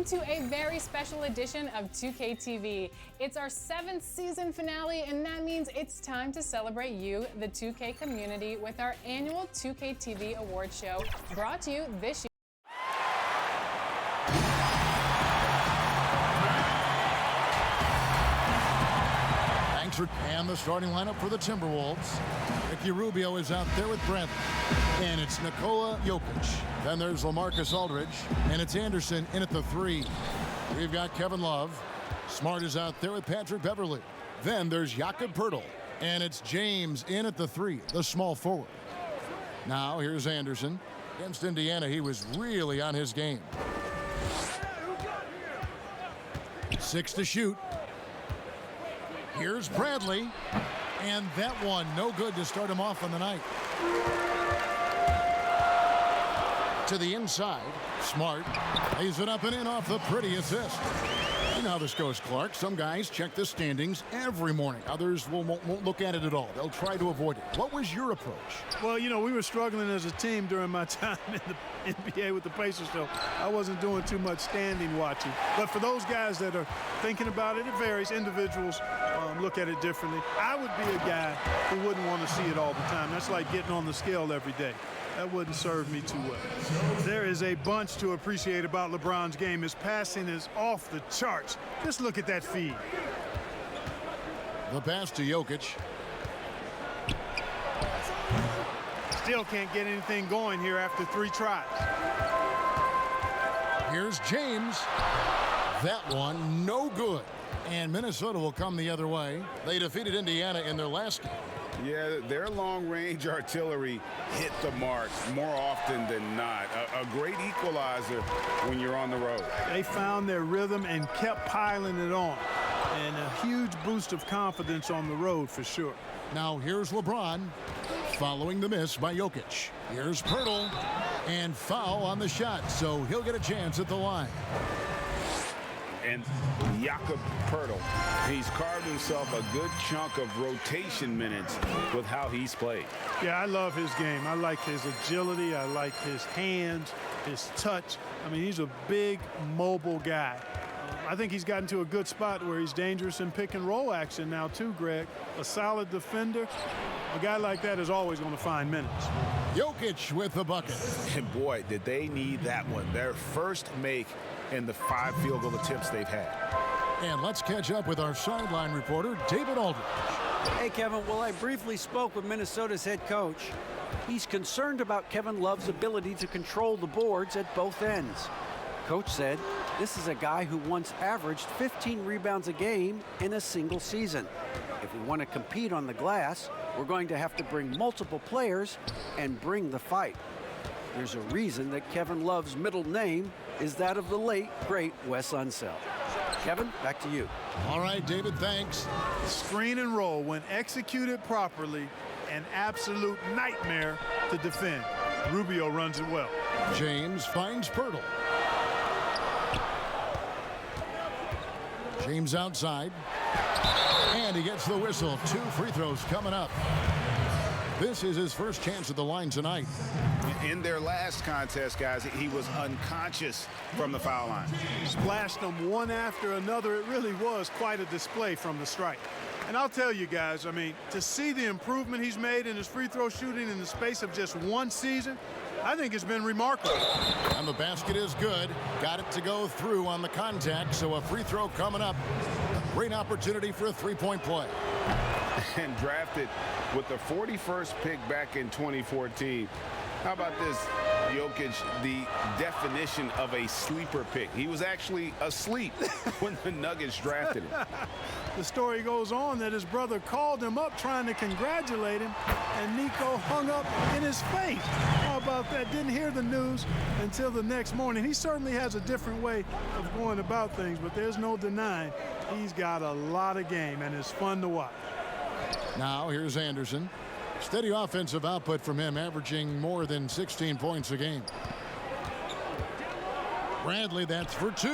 To a very special edition of 2K TV. It's our 7th season finale, and that means it's time to celebrate you, the 2K community, with our annual 2K TV award show, brought to you this year. And the starting lineup for the Timberwolves. Ricky Rubio is out there with Brent. And it's Nikola Jokic. Then there's LaMarcus Aldridge. And it's Anderson in at the 3. We've got Kevin Love. Smart is out there with Patrick Beverley. Then there's Jakob Poeltl. And it's James in at the 3, the small forward. Now here's Anderson. Against Indiana, he was really on his game. 6 to shoot. Here's Bradley, and that one no good to start him off on the night. To the inside, Smart lays it up and in off the pretty assist. You know how this goes, Clark. Some guys check the standings every morning. Others won't look at it at all. They'll try to avoid it. What was your approach? Well, you know, we were struggling as a team during my time in the NBA with the Pacers, so I wasn't doing too much standing watching. But for those guys that are thinking about it, it varies. Individuals look at it differently. I would be a guy who wouldn't want to see it all the time. That's like getting on the scale every day. That wouldn't serve me too well. There is a bunch to appreciate about LeBron's game. His passing is off the charts. Just look at that feed. The pass to Jokic. Still can't get anything going here after 3 tries. Here's James. That one no good. And Minnesota will come the other way. They defeated Indiana in their last game. Yeah, their long-range artillery hit the mark more often than not. A great equalizer when you're on the road. They found their rhythm and kept piling it on. And a huge boost of confidence on the road for sure. Now here's LeBron following the miss by Jokic. Here's Poeltl, and foul on the shot, so he'll get a chance at the line. And Jakob Poeltl, he's carved himself a good chunk of rotation minutes with how he's played. Yeah, I love his game. I like his agility. I like his hands, his touch. I mean, he's a big, mobile guy. I think he's gotten to a good spot where he's dangerous in pick and roll action now too, Greg. A solid defender. A guy like that is always going to find minutes. Jokic with the bucket. And boy, did they need that one. Their first make in the 5 field goal attempts they've had. And let's catch up with our sideline reporter, David Aldridge. Hey, Kevin. Well, I briefly spoke with Minnesota's head coach. He's concerned about Kevin Love's ability to control the boards at both ends. Coach said this is a guy who once averaged 15 rebounds a game in a single season. If we want to compete on the glass, we're going to have to bring multiple players and bring the fight. There's a reason that Kevin Love's middle name is that of the late, great Wes Unseld. Kevin, back to you. All right, David, thanks. Screen and roll, when executed properly, an absolute nightmare to defend. Rubio runs it well. James finds Poeltl. James outside. And he gets the whistle. 2 free throws coming up. This is his first chance at the line tonight. In their last contest, guys, he was unconscious from the foul line. Splashed them one after another. It really was quite a display from the strike. And I'll tell you guys, I mean, to see the improvement he's made in his free throw shooting in the space of just 1 season, I think it's been remarkable. And the basket is good. Got it to go through on the contact, so a free throw coming up. A great opportunity for a three-point play. And drafted with the 41st pick back in 2014. How about this, Jokic, the definition of a sleeper pick. He was actually asleep when the Nuggets drafted him. The story goes on that his brother called him up trying to congratulate him, and Nico hung up in his face. How about that? Didn't hear the news until the next morning. He certainly has a different way of going about things, but there's no denying he's got a lot of game, and it's fun to watch. Now here's Anderson. Steady offensive output from him, averaging more than 16 points a game. Bradley, that's for 2,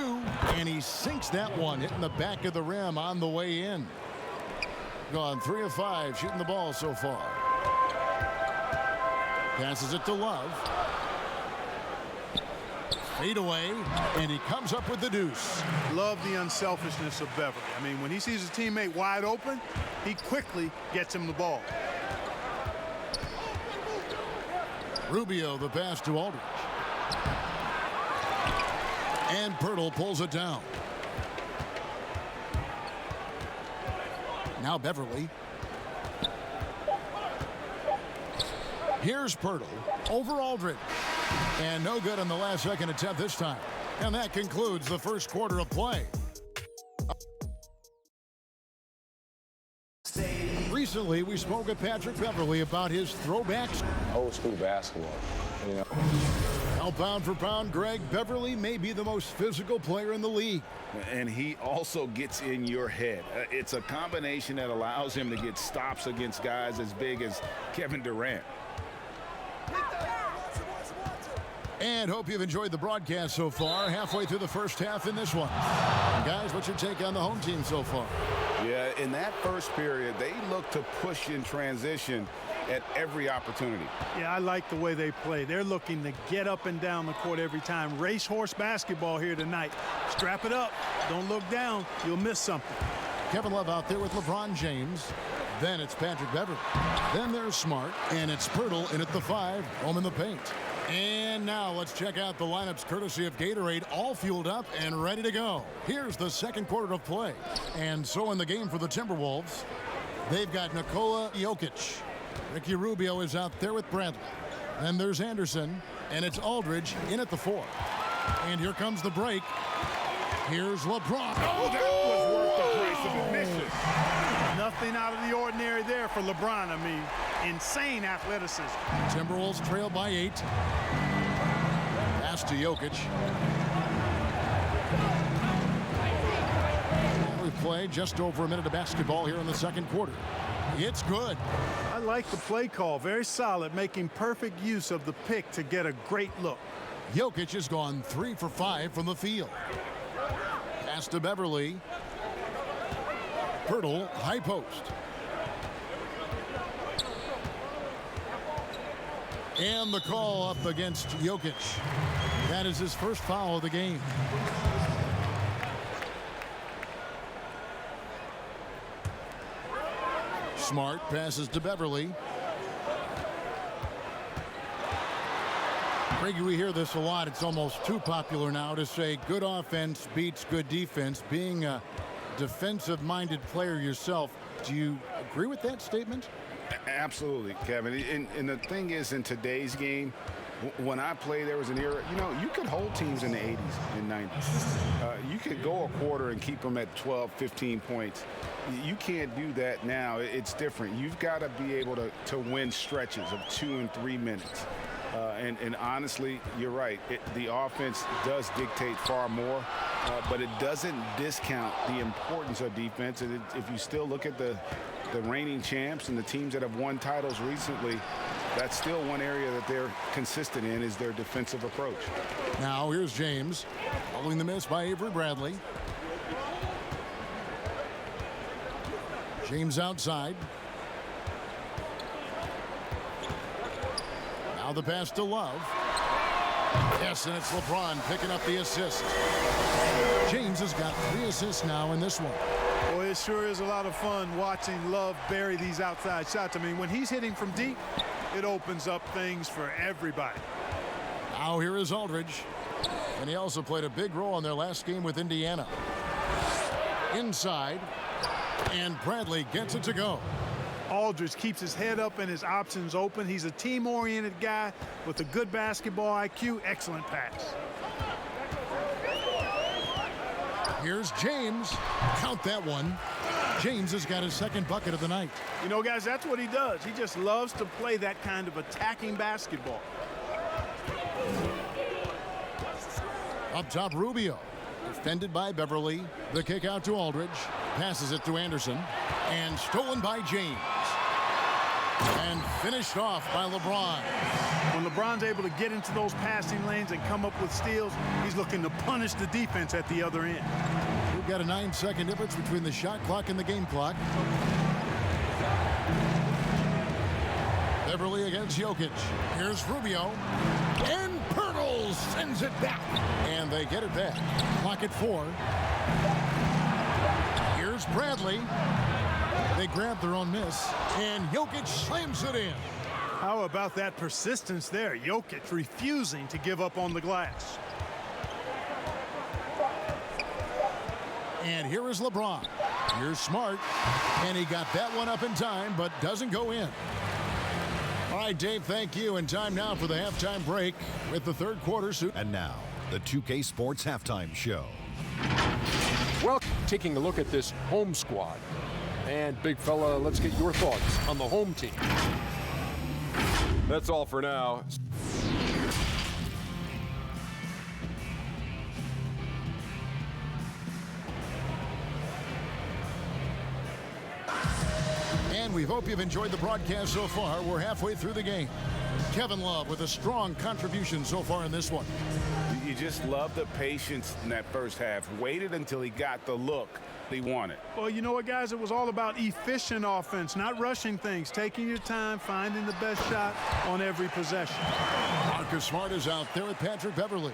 and he sinks that one, hitting the back of the rim on the way in. Gone 3 of 5, shooting the ball so far. Passes it to Love. Fade away, and he comes up with the deuce. Love the unselfishness of Beverly. I mean, when he sees his teammate wide open, he quickly gets him the ball. Rubio, the pass to Aldridge. And Pirtle pulls it down. Now Beverly. Here's Pirtle over Aldridge. And no good on the last second attempt this time. And that concludes the first quarter of play. Recently, we spoke with Patrick Beverly about his throwbacks. Old school basketball, you know. Now, pound for pound, Greg, Beverly may be the most physical player in the league. And he also gets in your head. It's a combination that allows him to get stops against guys as big as Kevin Durant. And hope you've enjoyed the broadcast so far. Halfway through the first half in this one. Guys, what's your take on the home team so far? Yeah, in that first period, they look to push in transition at every opportunity. Yeah, I like the way they play. They're looking to get up and down the court every time. Racehorse basketball here tonight. Strap it up. Don't look down. You'll miss something. Kevin Love out there with LeBron James. Then it's Patrick Beverly. Then there's Smart. And it's Pirtle in at the 5. Home in the paint. And now let's check out the lineups courtesy of Gatorade, all fueled up and ready to go. Here's the second quarter of play. And so in the game for the Timberwolves, they've got Nikola Jokic. Ricky Rubio is out there with Bradley. Then there's Anderson, and it's Aldridge in at the 4. And here comes the break. Here's LeBron. Oh, that was worth the price of admission. Nothing out of the ordinary there for LeBron. I mean, insane athleticism. Timberwolves trail by 8. Pass to Jokic. We've played just over a minute of basketball here in the second quarter. It's good. I like the play call. Very solid, making perfect use of the pick to get a great look. Jokic has gone 3 for 5 from the field. Pass to Beverly. Pirtle, high post. And the call up against Jokic. That is his first foul of the game. Smart passes to Beverly. Greggy, we hear this a lot. It's almost too popular now to say good offense beats good defense. Being a defensive-minded player yourself, do you agree with that statement? Absolutely, Kevin. And the thing is, in today's game, when I played, there was an era, you know, you could hold teams in the 80s and 90s. You could go a quarter and keep them at 12, 15 points. You can't do that now. It's different. You've got to be able to win stretches of 2 and 3 minutes. And honestly, you're right. The offense does dictate far more, but it doesn't discount the importance of defense. And if you still look at the reigning champs and the teams that have won titles recently, that's still one area that they're consistent in, is their defensive approach. Now here's James, following the miss by Avery Bradley. James outside. Now the pass to Love. Yes, and it's LeBron picking up the assist. James has got 3 assists now in this one. Boy, it sure is a lot of fun watching Love bury these outside shots. I mean, when he's hitting from deep, it opens up things for everybody. Now here is Aldridge. And he also played a big role in their last game with Indiana. Inside. And Bradley gets it to go. Aldridge keeps his head up and his options open. He's a team-oriented guy with a good basketball IQ. Excellent pass. Here's James. Count that one. James has got his second bucket of the night. You know, guys, that's what he does. He just loves to play that kind of attacking basketball. Up top, Rubio. Defended by Beverly. The kick out to Aldridge. Passes it to Anderson. And stolen by James. And finished off by LeBron. When LeBron's able to get into those passing lanes and come up with steals, he's looking to punish the defense at the other end. We've got a 9-second difference between the shot clock and the game clock. Beverly against Jokic. Here's Rubio. And Pirtle Timberwolves sends it back. And they get it back. Clock at 4. Here's Bradley. They grab their own miss. And Jokic slams it in. How about that persistence there? Jokic refusing to give up on the glass. And here is LeBron. Here's Smart. And he got that one up in time, but doesn't go in. All right, Dave, thank you. And time now for the halftime break with the third quarter. And now, the 2K Sports Halftime Show. Well, taking a look at this home squad. And, big fella, let's get your thoughts on the home team. That's all for now. And we hope you've enjoyed the broadcast so far. We're halfway through the game. Kevin Love with a strong contribution so far in this one. You just love the patience in that first half. Waited until he got the look he wanted. Well, you know what, guys? It was all about efficient offense, not rushing things, taking your time, finding the best shot on every possession. Marcus Smart is out there with Patrick Beverley.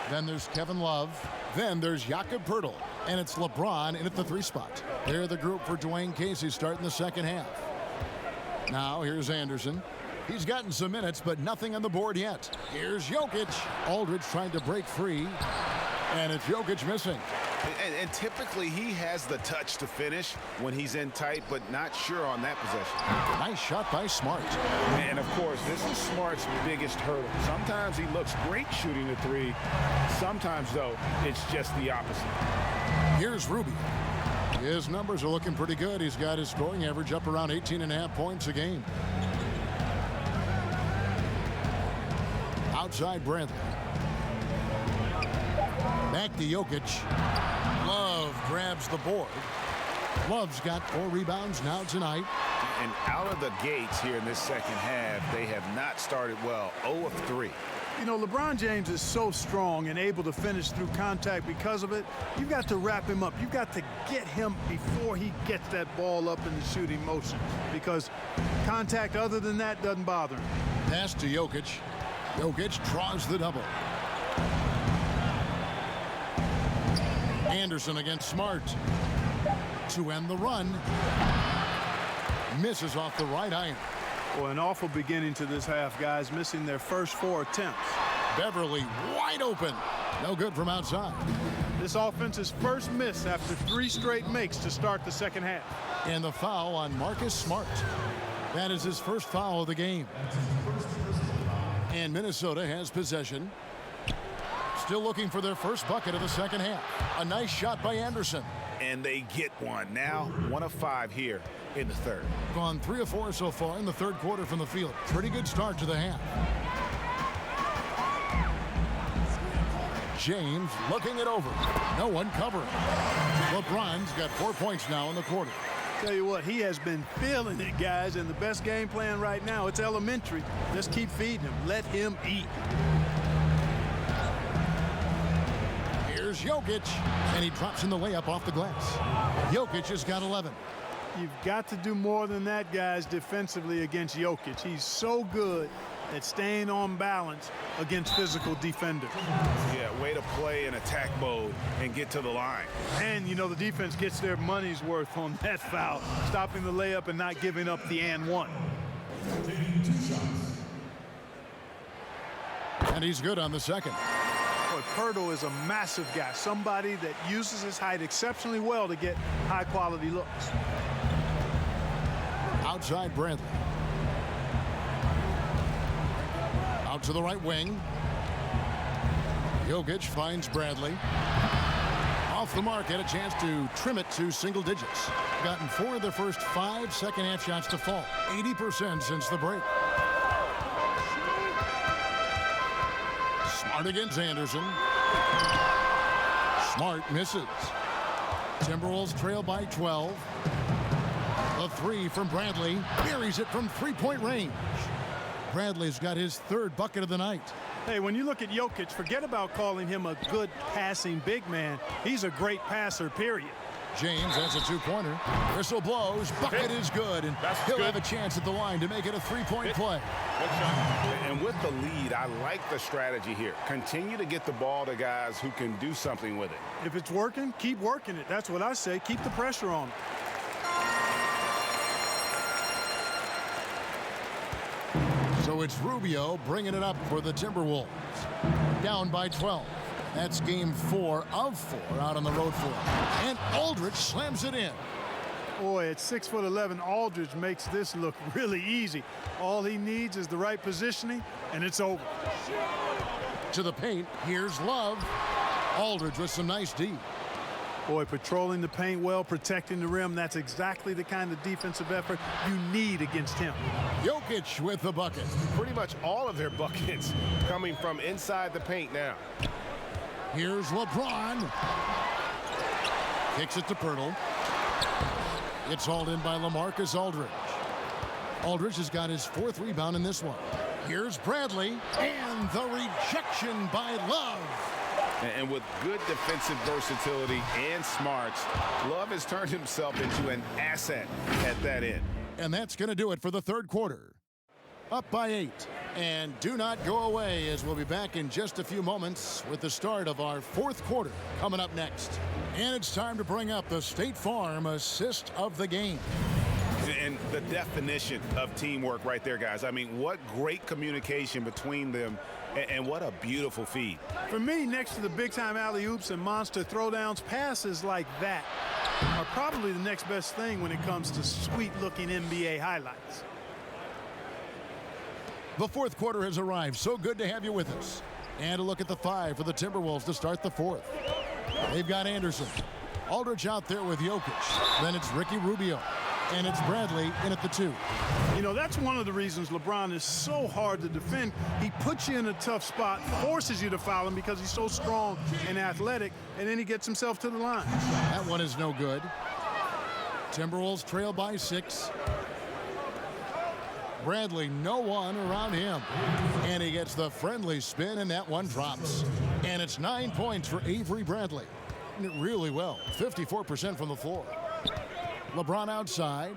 Then there's Kevin Love. Then there's Jakob Poeltl. And it's LeBron in at the 3 spot. They're the group for Dwayne Casey starting the second half. Now here's Anderson. He's gotten some minutes, but nothing on the board yet. Here's Jokic. Aldridge trying to break free. And it's Jokic missing. And typically he has the touch to finish when he's in tight, but not sure on that possession. Nice shot by Smart. And, of course, this is Smart's biggest hurdle. Sometimes he looks great shooting the 3. Sometimes, though, it's just the opposite. Here's Ruby. His numbers are looking pretty good. He's got his scoring average up around 18.5 points a game. Outside Bradley. Back to Jokic. Love grabs the board. Love's got 4 rebounds now tonight. And out of the gates here in this second half, they have not started well. 0 of 3. You know, LeBron James is so strong and able to finish through contact because of it. You've got to wrap him up. You've got to get him before he gets that ball up in the shooting motion, because contact other than that doesn't bother him. Pass to Jokic. Jokic draws the double. Anderson against Smart to end the run. Misses off the right iron. Well, an awful beginning to this half, guys, missing their first 4 attempts. Beverly wide open. No good from outside. This offense's first miss after 3 straight makes to start the second half. And the foul on Marcus Smart. That is his first foul of the game. And Minnesota has possession. Still looking for their first bucket of the second half. A nice shot by Anderson. And they get one. Now 1 of 5 here in the third. Gone 3 of 4 so far in the third quarter from the field. Pretty good start to the half. James looking it over. No one covering. LeBron's got 4 points now in the quarter. Tell you what, he has been feeling it, guys, and the best game plan right now, it's elementary. Just keep feeding him. Let him eat. Here's Jokic, and he drops in the layup off the glass. Jokic has got 11. You've got to do more than that, guys, defensively against Jokic. He's so good at staying on balance against physical defenders. Yeah, way to play in attack mode and get to the line. And, you know, the defense gets their money's worth on that foul, stopping the layup and not giving up the and one. And he's good on the second. But Poeltl is a massive guy, somebody that uses his height exceptionally well to get high-quality looks. Outside Bradley. Out to the right wing. Jokic finds Bradley. Off the mark, had a chance to trim it to single digits. Gotten 4 of their first 5 second-half shots to fall. 80% since the break. Smart against Anderson. Smart misses. Timberwolves trail by 12. A 3 from Bradley. Buries it from 3-point range. Bradley's got his 3rd bucket of the night. Hey, when you look at Jokic, forget about calling him a good passing big man. He's a great passer, period. James has a two-pointer. Whistle blows. Bucket is good, and he'll have a chance at the line to make it a three-point play. And with the lead, I like the strategy here. Continue to get the ball to guys who can do something with it. If it's working, keep working it. That's what I say. Keep the pressure on it. So it's Rubio bringing it up for the Timberwolves. Down by 12. That's game 4 of 4 out on the road floor. And Aldridge slams it in. Boy, at 6'11", Aldridge makes this look really easy. All he needs is the right positioning, and it's over. To the paint, here's Love. Aldridge with some nice D. Boy, patrolling the paint well, protecting the rim, that's exactly the kind of defensive effort you need against him. Jokic with the bucket. Pretty much all of their buckets coming from inside the paint now. Here's LeBron. Kicks it to Pirtle. It's hauled in by LaMarcus Aldridge. Aldridge has got his 4th rebound in this one. Here's Bradley, and the rejection by Love. And with good defensive versatility and smarts, Love has turned himself into an asset at that end. And that's going to do it for the third quarter. Up by 8. And do not go away, as we'll be back in just a few moments with the start of our fourth quarter coming up next. And it's time to bring up the State Farm assist of the game. And the definition of teamwork right there, guys. I mean, what great communication between them, and what a beautiful feed. For me, next to the big-time alley-oops and monster throwdowns, passes like that are probably the next best thing when it comes to sweet-looking NBA highlights. The fourth quarter has arrived. So good to have you with us. And a look at the 5 for the Timberwolves to start the fourth. They've got Anderson. Aldridge out there with Jokic. Then it's Ricky Rubio. And it's Bradley in at the 2. You know, that's one of the reasons LeBron is so hard to defend. He puts you in a tough spot, forces you to foul him because he's so strong and athletic, and then he gets himself to the line. That one is no good. Timberwolves trail by 6. Bradley, no one around him. And he gets the friendly spin, and that one drops. And it's 9 points for Avery Bradley. Really well, 54% from the floor. LeBron outside.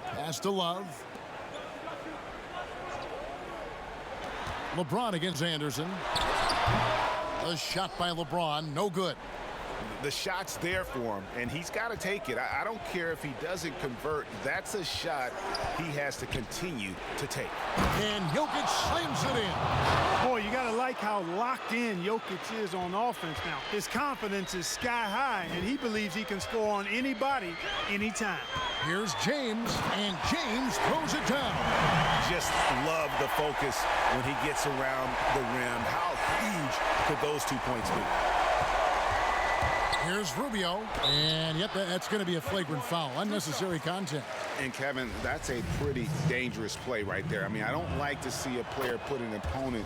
Pass to Love. LeBron against Anderson. A shot by LeBron, no good. The shot's there for him, and he's got to take it. I don't care if he doesn't convert. That's a shot he has to continue to take. And Jokic slams it in. Boy, you got to like how locked in Jokic is on offense now. His confidence is sky high, and he believes he can score on anybody, anytime. Here's James, and James throws it down. Just love the focus when he gets around the rim. How huge could those 2 points be? Here's Rubio, and yep, that's going to be a flagrant foul, unnecessary contact. And Kevin, that's a pretty dangerous play right there. I mean, I don't like to see a player put an opponent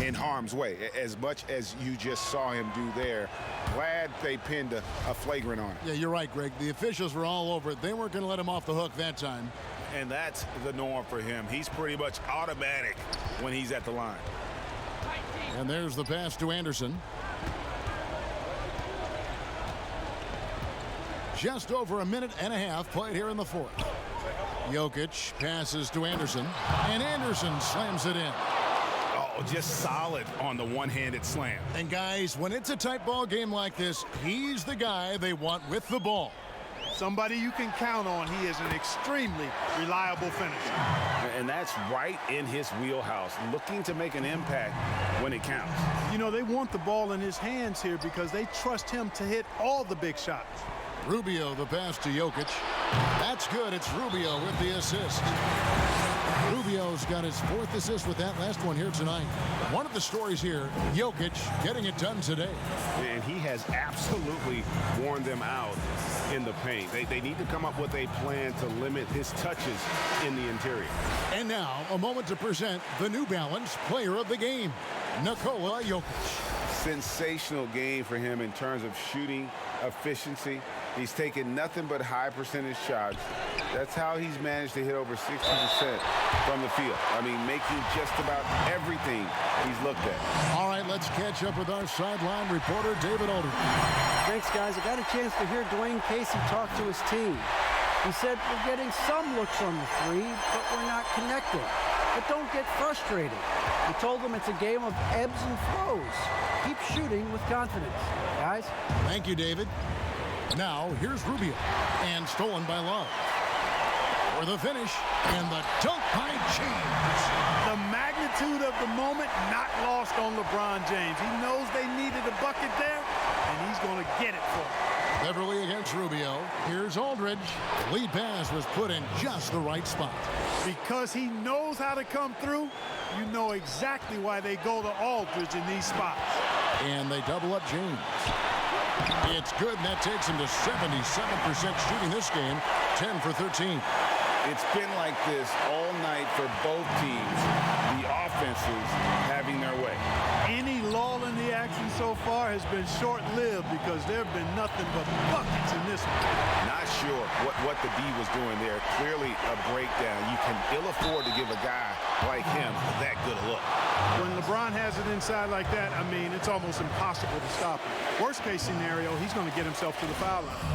in harm's way, as much as you just saw him do there. Glad they pinned a flagrant on it. Yeah, you're right, Greg. The officials were all over it. They weren't going to let him off the hook that time. And that's the norm for him. He's pretty much automatic when he's at the line. And there's the pass to Anderson. Just over a minute and a half played here in the fourth. Jokic passes to Anderson, and Anderson slams it in. Oh, just solid on the one-handed slam. And guys, when it's a tight ball game like this, he's the guy they want with the ball. Somebody you can count on. He is an extremely reliable finisher. And that's right in his wheelhouse, looking to make an impact when it counts. You know, they want the ball in his hands here because they trust him to hit all the big shots. Rubio, the pass to Jokic. That's good. It's Rubio with the assist. Rubio's got his 4th assist with that last one here tonight. One of the stories here, Jokic getting it done today. And he has absolutely worn them out in the paint. They need to come up with a plan to limit his touches in the interior. And now, a moment to present the New Balance Player of the Game, Nikola Jokic. Sensational game for him in terms of shooting efficiency. He's taken nothing but high percentage shots. That's how he's managed to hit over 60% from the field. I mean, making just about everything he's looked at. All right, let's catch up with our sideline reporter, David Aldridge. Thanks, guys. I got a chance to hear Dwayne Casey talk to his team. He said, we're getting some looks on the three, but we're not connecting. But don't get frustrated. He told them it's a game of ebbs and flows. Keep shooting with confidence, guys. Thank you, David. Now, here's Rubio, and stolen by Love. For the finish, and the dunk by James. The magnitude of the moment not lost on LeBron James. He knows they needed a bucket there, and he's going to get it for them. Beverly against Rubio. Here's Aldridge. The lead pass was put in just the right spot. Because he knows how to come through, you know exactly why they go to Aldridge in these spots. And they double up James. It's good, and that takes him to 77% shooting this game, 10 for 13. It's been like this all night for both teams. The offenses having their way. Any lull in the action so far has been short-lived because there have been nothing but buckets in this one. Not sure what the D was doing there. Clearly a breakdown. You can ill afford to give a guy like him that good a look. When LeBron has it inside like that, I mean, it's almost impossible to stop him. Worst case scenario, he's going to get himself to the foul line.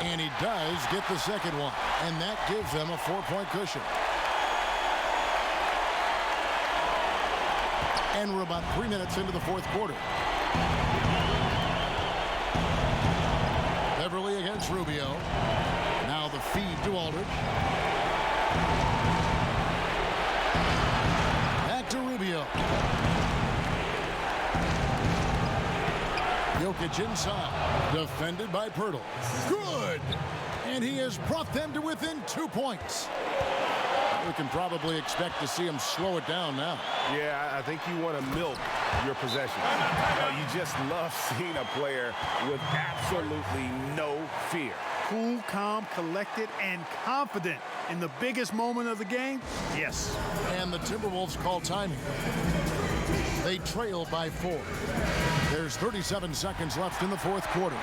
And he does get the second one, and that gives them a 4-point cushion. And we're about 3 minutes into the fourth quarter. Beverly against Rubio. Now the feed to Aldridge. Back to Rubio. Jokic inside. Defended by Pirtle. Good! And he has brought them to within 2 points. We can probably expect to see him slow it down now. Yeah, I think you want to milk your possession. You just love seeing a player with absolutely no fear. Cool, calm, collected, and confident in the biggest moment of the game? Yes. And the Timberwolves call time. They trail by 4. There's 37 seconds left in the fourth quarter.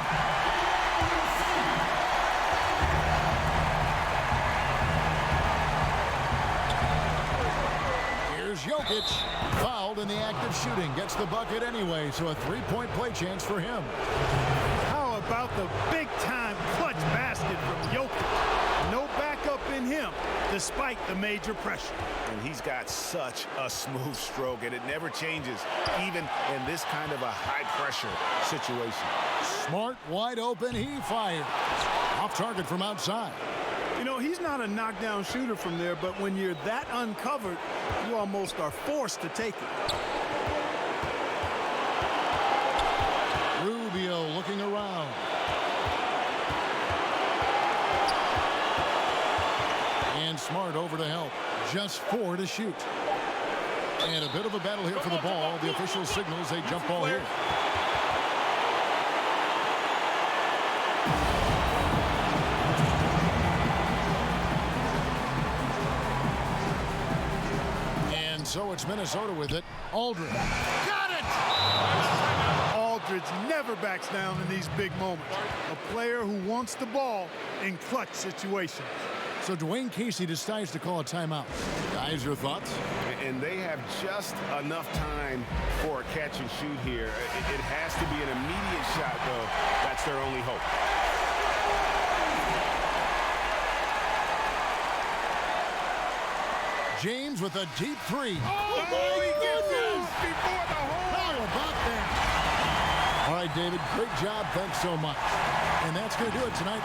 Here's Jokic, fouled in the act of shooting. Gets the bucket anyway, so a 3-point play chance for him. How about the big-time clutch basket from Jokic? No backup in him, despite the major pressure. And he's got such a smooth stroke, and it never changes, even in this kind of a high-pressure situation. Smart, wide open, he fires. Off target from outside. You know, he's not a knockdown shooter from there, but when you're that uncovered, you almost are forced to take it. Rubio looking around. And Smart over to help. Just 4 to shoot. And a bit of a battle here for the ball. The official signals a jump ball here. And so it's Minnesota with it. Aldridge. Got it! Aldridge never backs down in these big moments. A player who wants the ball in clutch situations. So Dwayne Casey decides to call a timeout. Guys, your thoughts? And they have just enough time for a catch and shoot here. It has to be an immediate shot, though. That's their only hope. James with a deep 3. Oh, he gets in before the hole. How about that? All right, David, great job. Thanks so much. And that's going to do it tonight.